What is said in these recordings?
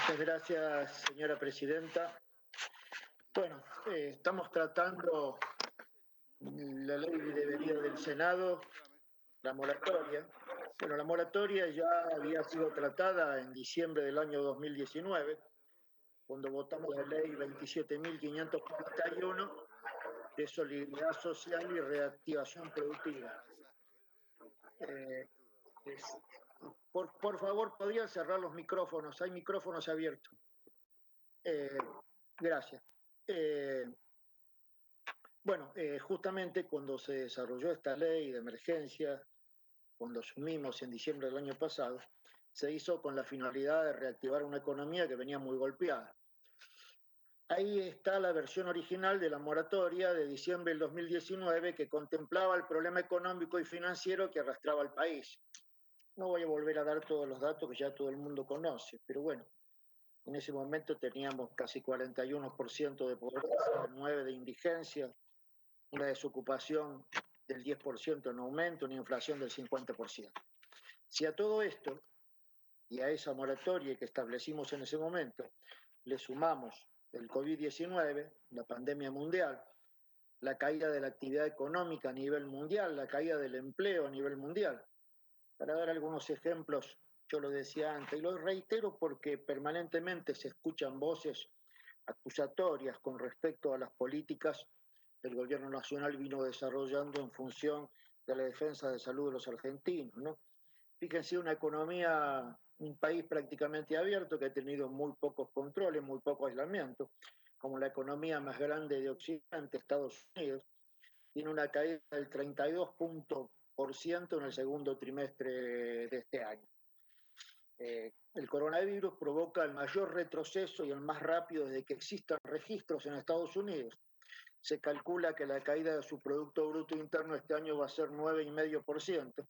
Muchas gracias, señora presidenta. Bueno, estamos tratando la ley de venida del Senado, la moratoria. Bueno, la moratoria ya había sido tratada en diciembre del año 2019, cuando votamos la ley 27.541 de solidaridad social y reactivación productiva. Por favor, ¿podrían cerrar los micrófonos? Hay micrófonos abiertos. Gracias. Justamente cuando se desarrolló esta ley de emergencia, cuando asumimos en diciembre del año pasado, se hizo con la finalidad de reactivar una economía que venía muy golpeada. Ahí está la versión original de la moratoria de diciembre del 2019 que contemplaba el problema económico y financiero que arrastraba al país. No voy a volver a dar todos los datos que ya todo el mundo conoce, pero bueno, en ese momento teníamos casi 41% de pobreza, 9% de indigencia, una desocupación del 10% en aumento, una inflación del 50%. Si a todo esto y a esa moratoria que establecimos en ese momento le sumamos el COVID-19, la pandemia mundial, la caída de la actividad económica a nivel mundial, la caída del empleo a nivel mundial, para dar algunos ejemplos, yo lo decía antes y lo reitero porque permanentemente se escuchan voces acusatorias con respecto a las políticas que el gobierno nacional vino desarrollando en función de la defensa de salud de los argentinos, ¿no? Fíjense, una economía, un país prácticamente abierto que ha tenido muy pocos controles, muy poco aislamiento, como la economía más grande de Occidente, Estados Unidos, tiene una caída del 32% en el segundo trimestre de este año. El coronavirus provoca el mayor retroceso y el más rápido desde que existan registros en Estados Unidos. Se calcula que la caída de su Producto Bruto Interno este año va a ser 9,5%.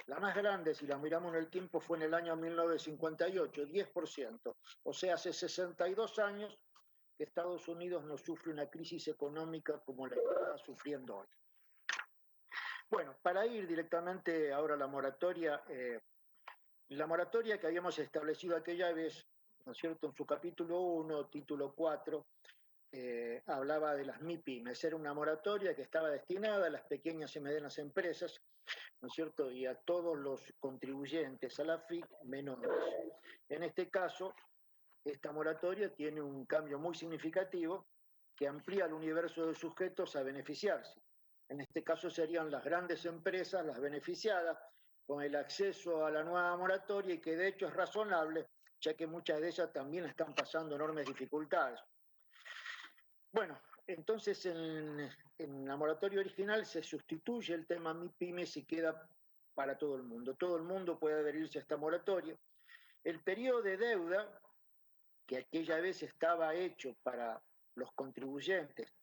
La más grande, si la miramos en el tiempo, fue en el año 1958, 10%. O sea, hace 62 años que Estados Unidos no sufre una crisis económica como la que está sufriendo hoy. Bueno, para ir directamente ahora a la moratoria que habíamos establecido aquella vez, ¿no es cierto?, en su capítulo 1, título 4, hablaba de las MIPYMES. Era una moratoria que estaba destinada a las pequeñas y medianas empresas, ¿no es cierto?, y a todos los contribuyentes a la FIC menores. En este caso, esta moratoria tiene un cambio muy significativo que amplía el universo de sujetos a beneficiarse. En este caso serían las grandes empresas las beneficiadas con el acceso a la nueva moratoria y que de hecho es razonable, ya que muchas de ellas también están pasando enormes dificultades. Bueno, entonces en la moratoria original se sustituye el tema MIPYMES y queda para todo el mundo. Todo el mundo puede adherirse a esta moratoria. El periodo de deuda, que aquella vez estaba hecho para los contribuyentes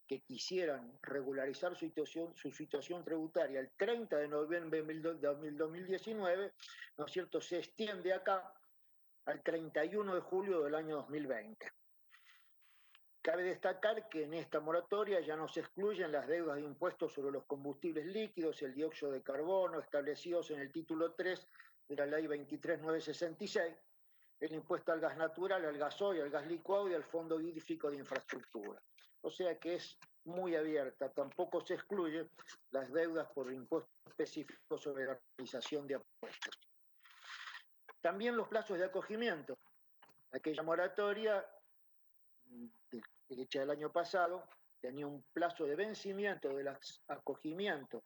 que quisieran regularizar su situación tributaria el 30 de noviembre de 2019, ¿no es cierto?, se extiende acá al 31 de julio del año 2020. Cabe destacar que en esta moratoria ya no se excluyen las deudas de impuestos sobre los combustibles líquidos, el dióxido de carbono, establecidos en el título 3 de la ley 23.966, el impuesto al gas natural, al gasoil, al gas licuado y al fondo hídrico de infraestructura. O sea que es muy abierta, tampoco se excluyen las deudas por impuestos específicos sobre la realización de apuestas. También los plazos de acogimiento. Aquella moratoria hecha el año pasado tenía un plazo de vencimiento del acogimiento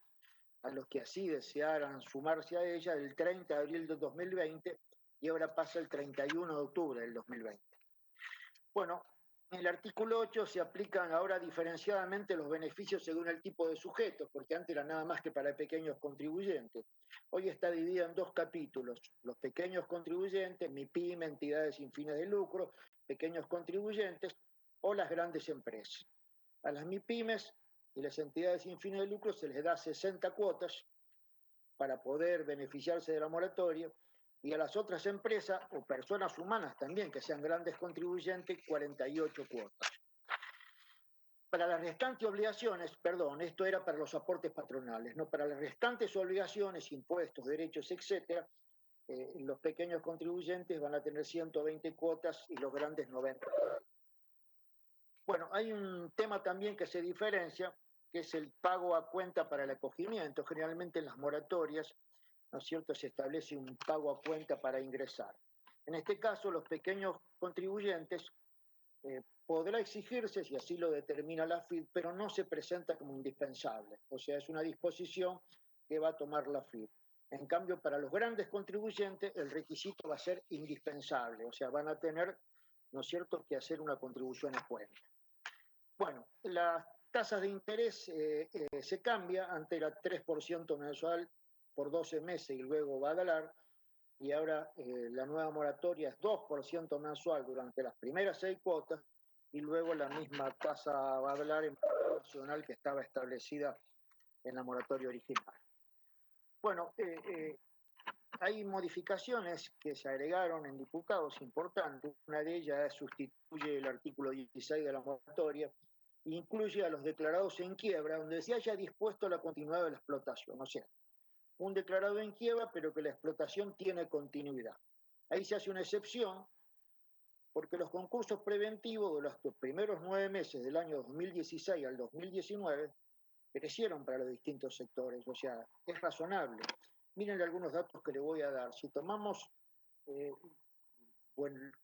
a los que así desearan sumarse a ella del 30 de abril de 2020 y ahora pasa el 31 de octubre del 2020. Bueno, en el artículo 8 se aplican ahora diferenciadamente los beneficios según el tipo de sujetos, porque antes era nada más que para pequeños contribuyentes. Hoy está dividida en dos capítulos: los pequeños contribuyentes, MIPYME, entidades sin fines de lucro, pequeños contribuyentes o las grandes empresas. A las MIPYMES y las entidades sin fines de lucro se les da 60 cuotas para poder beneficiarse de la moratoria, y a las otras empresas o personas humanas también que sean grandes contribuyentes, 48 cuotas. Para las restantes obligaciones, perdón, esto era para los aportes patronales, ¿no? Para las restantes obligaciones, impuestos, derechos, etcétera, los pequeños contribuyentes van a tener 120 cuotas y los grandes 90. Bueno, hay un tema también que se diferencia, que es el pago a cuenta para el acogimiento. Generalmente en las moratorias, ¿no es cierto?, se establece un pago a cuenta para ingresar. En este caso, los pequeños contribuyentes podrá exigirse, si así lo determina la FIP, pero no se presenta como indispensable. O sea, es una disposición que va a tomar la FIP. En cambio, para los grandes contribuyentes, el requisito va a ser indispensable. O sea, van a tener, ¿no es cierto?, que hacer una contribución a cuenta. Bueno, las tasas de interés se cambia, antes era 3% mensual por 12 meses y luego va a dalar, y ahora la nueva moratoria es 2% mensual durante las primeras 6 cuotas, y luego la misma tasa va a dalar en nacional que estaba establecida en la moratoria original. Bueno, hay modificaciones que se agregaron en diputados importantes. Una de ellas sustituye el artículo 16 de la moratoria e incluye a los declarados en quiebra, donde se haya dispuesto la continuidad de la explotación. O sea, un declarado en quiebra, pero que la explotación tiene continuidad. Ahí se hace una excepción, porque los concursos preventivos de los primeros 9 meses del año 2016 al 2019 crecieron para los distintos sectores, o sea, es razonable. Miren algunos datos que le voy a dar. Si tomamos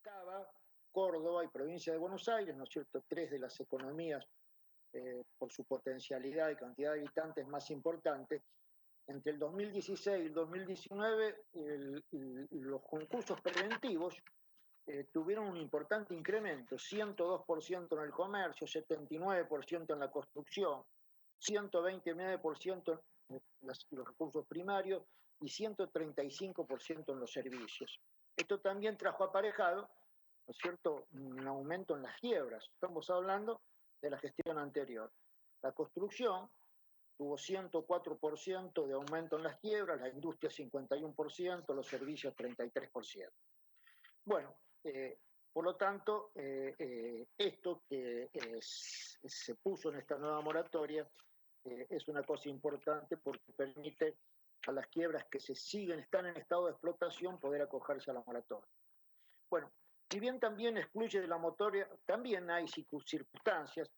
Cava, Córdoba y provincia de Buenos Aires, ¿no es cierto?, 3 de las economías por su potencialidad y cantidad de habitantes más importantes, entre el 2016 y el 2019 los concursos preventivos tuvieron un importante incremento, 102% en el comercio, 79% en la construcción, 129% en los recursos primarios y 135% en los servicios. Esto también trajo aparejado, ¿no es cierto?, un aumento en las quiebras. Estamos hablando de la gestión anterior. La construcción tuvo 104% de aumento en las quiebras, la industria 51%, los servicios 33%. Bueno, por lo tanto, esto que se puso en esta nueva moratoria es una cosa importante porque permite a las quiebras que están en estado de explotación poder acogerse a la moratoria. Bueno, si bien también excluye de la moratoria, también hay circunstancias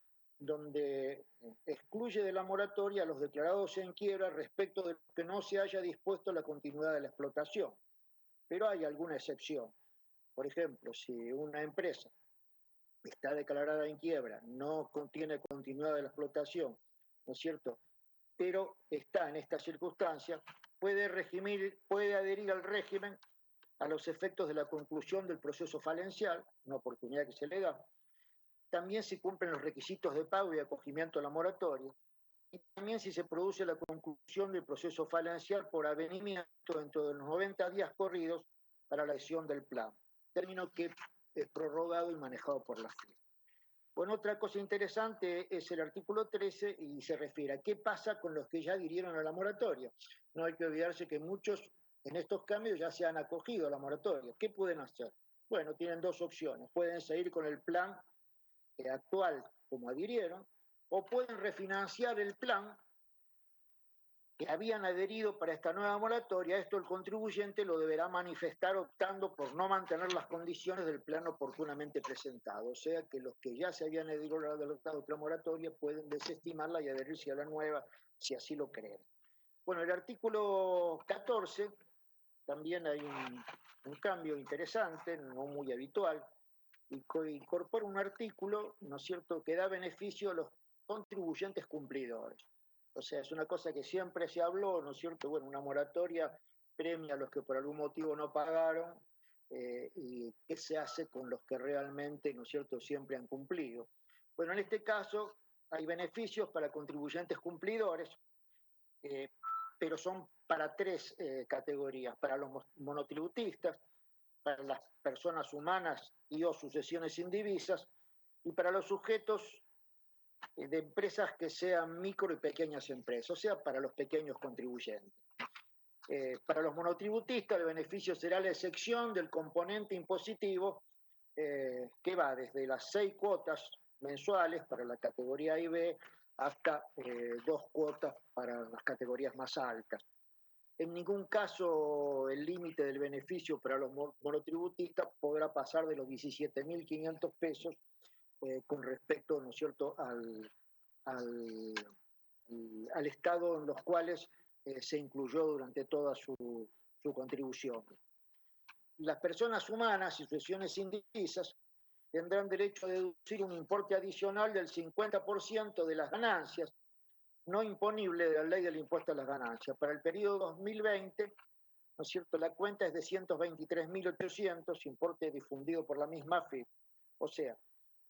donde excluye de la moratoria a los declarados en quiebra respecto de que no se haya dispuesto la continuidad de la explotación. Pero hay alguna excepción. Por ejemplo, si una empresa está declarada en quiebra, no contiene continuidad de la explotación, ¿no es cierto?, pero está en esta circunstancia, puede adherir al régimen a los efectos de la conclusión del proceso falencial, una oportunidad que se le da. También si cumplen los requisitos de pago y acogimiento a la moratoria, y también si se produce la conclusión del proceso falencial por avenimiento dentro de los 90 días corridos para la adhesión del plan, término que es prorrogado y manejado por la FIP. Bueno, otra cosa interesante es el artículo 13 y se refiere a qué pasa con los que ya adhirieron a la moratoria. No hay que olvidarse que muchos en estos cambios ya se han acogido a la moratoria. ¿Qué pueden hacer? Bueno, tienen 2 opciones. Pueden seguir con el plan actual como adhirieron, o pueden refinanciar el plan que habían adherido para esta nueva moratoria. Esto el contribuyente lo deberá manifestar optando por no mantener las condiciones del plan oportunamente presentado. O sea que los que ya se habían adherido a la otra moratoria pueden desestimarla y adherirse a la nueva si así lo creen. Bueno, el artículo 14, también hay un cambio interesante, no muy habitual, incorpora un artículo, ¿no es cierto?, que da beneficio a los contribuyentes cumplidores. O sea, es una cosa que siempre se habló, ¿no es cierto? Bueno, una moratoria premia a los que por algún motivo no pagaron y qué se hace con los que realmente, ¿no es cierto?, siempre han cumplido. Bueno, en este caso hay beneficios para contribuyentes cumplidores, pero son para 3 categorías, para los monotributistas, para las personas humanas y o sucesiones indivisas, y para los sujetos de empresas que sean micro y pequeñas empresas, o sea, para los pequeños contribuyentes. Para los monotributistas el beneficio será la excepción del componente impositivo que va desde las 6 cuotas mensuales para la categoría A y B hasta 2 cuotas para las categorías más altas. En ningún caso el límite del beneficio para los monotributistas podrá pasar de los 17.500 pesos con respecto, ¿no es cierto?, al, al estado en los cuales se incluyó durante toda su contribución. Las personas humanas y sucesiones indivisas tendrán derecho a deducir un importe adicional del 50% de las ganancias, no imponible de la ley del impuesto a las ganancias. Para el periodo 2020, ¿no es cierto?, la cuenta es de 123.800, importe difundido por la misma AFIP. O sea,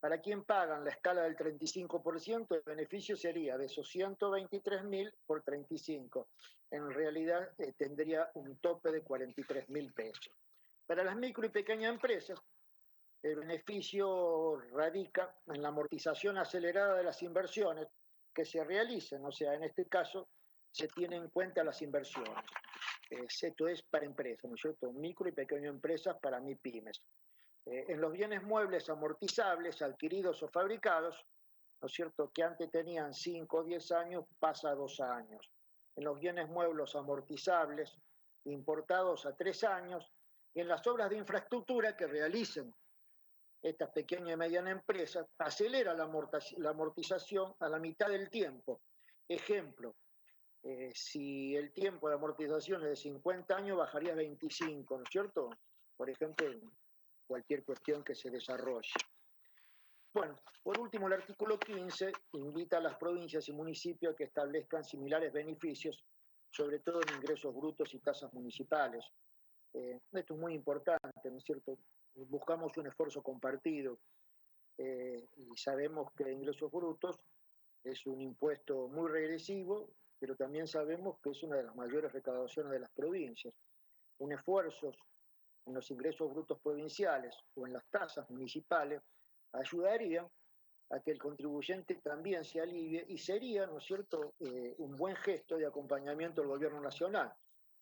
para quien pagan la escala del 35%, el beneficio sería de esos 123.000 por 35. En realidad tendría un tope de 43.000 pesos. Para las micro y pequeñas empresas, el beneficio radica en la amortización acelerada de las inversiones que se realicen. O sea, en este caso se tienen en cuenta las inversiones. Esto es para empresas, ¿no es cierto? Micro y pequeñas empresas para MIPYMES. En los bienes muebles amortizables, adquiridos o fabricados, ¿no es cierto?, que antes tenían 5 o 10 años, pasa a 2 años. En los bienes muebles amortizables, importados a 3 años, y en las obras de infraestructura que realicen estas pequeñas y medianas empresas, acelera la amortización a la mitad del tiempo. Ejemplo, si el tiempo de amortización es de 50 años, bajaría a 25, ¿no es cierto? Por ejemplo, cualquier cuestión que se desarrolle. Bueno, por último, el artículo 15 invita a las provincias y municipios a que establezcan similares beneficios, sobre todo en ingresos brutos y tasas municipales. Esto es muy importante, ¿no es cierto? Buscamos un esfuerzo compartido y sabemos que ingresos brutos es un impuesto muy regresivo, pero también sabemos que es una de las mayores recaudaciones de las provincias. Un esfuerzo en los ingresos brutos provinciales o en las tasas municipales ayudaría a que el contribuyente también se alivie y sería, ¿no es cierto?, un buen gesto de acompañamiento del gobierno nacional,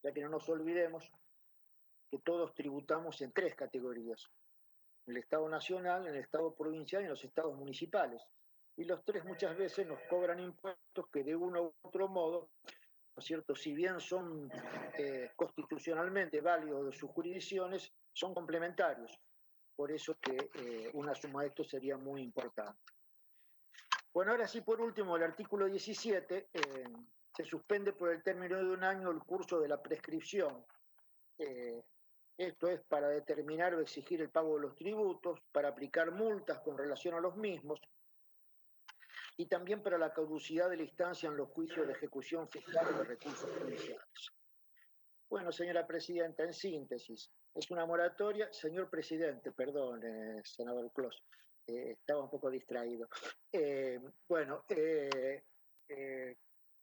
ya que no nos olvidemos que todos tributamos en 3 categorías: en el Estado nacional, en el Estado provincial y en los estados municipales. Y los 3 muchas veces nos cobran impuestos que de uno u otro modo, ¿no es cierto?, si bien son constitucionalmente válidos de sus jurisdicciones, son complementarios. Por eso que una suma de esto sería muy importante. Bueno, ahora sí, por último, el artículo 17 se suspende por el término de 1 año el curso de la prescripción. Esto es para determinar o exigir el pago de los tributos, para aplicar multas con relación a los mismos y también para la caducidad de la instancia en los juicios de ejecución fiscal de recursos judiciales. Bueno, señora presidenta, en síntesis, es una moratoria. Señor presidente, perdón, senador Clos, estaba un poco distraído.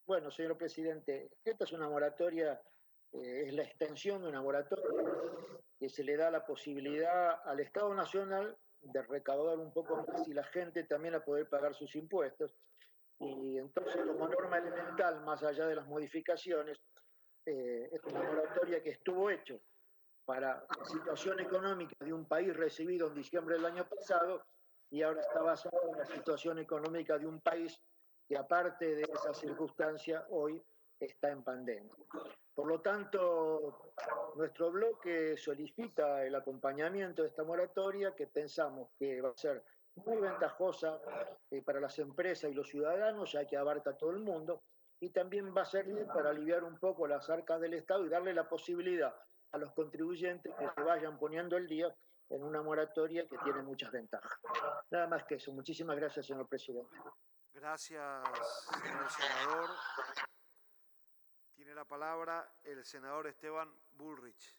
Bueno, señor presidente, esta es una moratoria, es la extensión de una moratoria que se le da la posibilidad al Estado Nacional de recaudar un poco más y la gente también a poder pagar sus impuestos. Y entonces, como norma elemental, más allá de las modificaciones, es una moratoria que estuvo hecho para la situación económica de un país recibido en diciembre del año pasado y ahora está basado en la situación económica de un país que, aparte de esa circunstancia, hoy está en pandemia. Por lo tanto, nuestro bloque solicita el acompañamiento de esta moratoria, que pensamos que va a ser muy ventajosa para las empresas y los ciudadanos, ya que abarca a todo el mundo, y también va a servir para aliviar un poco las arcas del Estado y darle la posibilidad a los contribuyentes que se vayan poniendo el día en una moratoria que tiene muchas ventajas. Nada más que eso. Muchísimas gracias, señor presidente. Gracias, señor senador. Tiene la palabra el senador Esteban Bullrich.